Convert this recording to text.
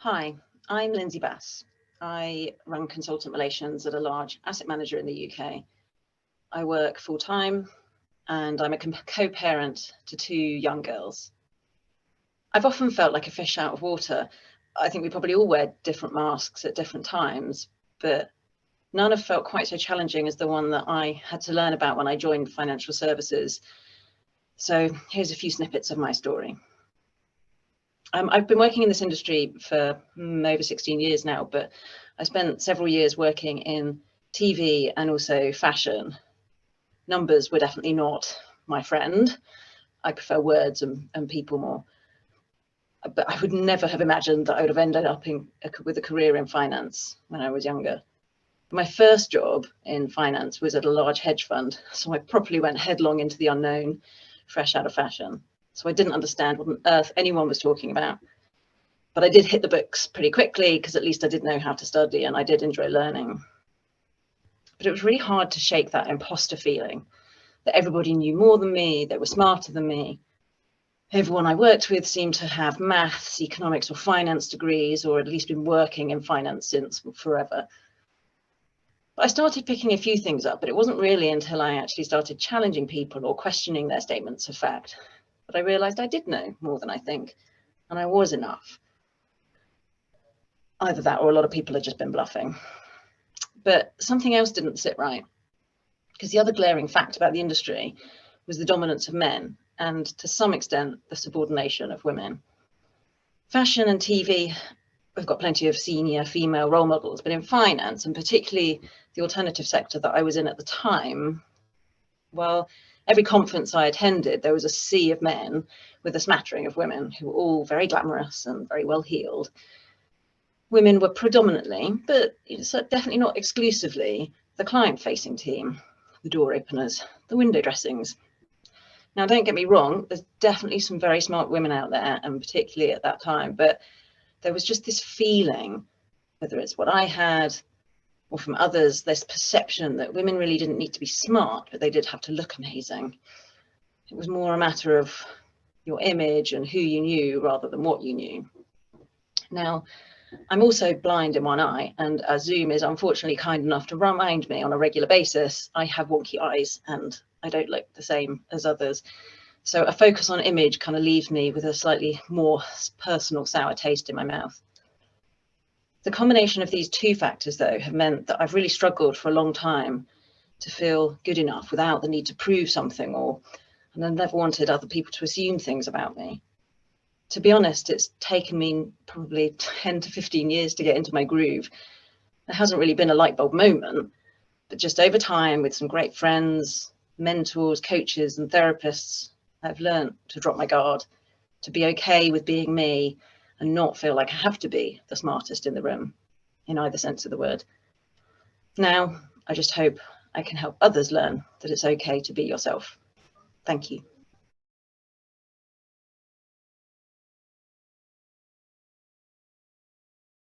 Hi, I'm Lindsey Bass. I run consultant relations at a large asset manager in the UK. I work full-time and I'm a co-parent to two young girls. I've often felt like a fish out of water. I think we probably all wear different masks at different times, but none have felt quite so challenging as the one that I had to learn about when I joined financial services. So here's a few snippets of my story. I've been working in this industry for over 16 years now, but I spent several years working in TV and also fashion. Numbers were definitely not my friend. I prefer words and people more. But I would never have imagined that I would have ended up with a career in finance when I was younger. My first job in finance was at a large hedge fund, so I properly went headlong into the unknown, fresh out of fashion. So I didn't understand what on earth anyone was talking about. But I did hit the books pretty quickly because at least I did know how to study and I did enjoy learning. But it was really hard to shake that imposter feeling that everybody knew more than me, they were smarter than me. Everyone I worked with seemed to have maths, economics or finance degrees, or at least been working in finance since forever. But I started picking a few things up, but it wasn't really until I actually started challenging people or questioning their statements of fact that I realized I did know more than I think, and I was enough. Either that or a lot of people had just been bluffing. But something else didn't sit right, because the other glaring fact about the industry was the dominance of men and to some extent the subordination of women. Fashion and TV have got plenty of senior female role models, but in finance, and particularly the alternative sector that I was in at the time, well, every conference I attended, there was a sea of men with a smattering of women who were all very glamorous and very well heeled. Women were predominantly, but definitely not exclusively, the client-facing team, the door openers, the window dressings. Now, don't get me wrong, there's definitely some very smart women out there, and particularly at that time, but there was just this feeling, whether it's what I had or from others, this perception that women really didn't need to be smart, but they did have to look amazing. It was more a matter of your image and who you knew rather than what you knew. Now, I'm also blind in one eye, and as Zoom is unfortunately kind enough to remind me on a regular basis, I have wonky eyes and I don't look the same as others. So a focus on image kind of leaves me with a slightly more personal sour taste in my mouth. The combination of these two factors, though, have meant that I've really struggled for a long time to feel good enough without the need to prove something, and I never wanted other people to assume things about me. To be honest, it's taken me probably 10 to 15 years to get into my groove. There hasn't really been a light bulb moment, but just over time with some great friends, mentors, coaches and therapists, I've learned to drop my guard, to be okay with being me and not feel like I have to be the smartest in the room, in either sense of the word. Now, I just hope I can help others learn that it's okay to be yourself. Thank you.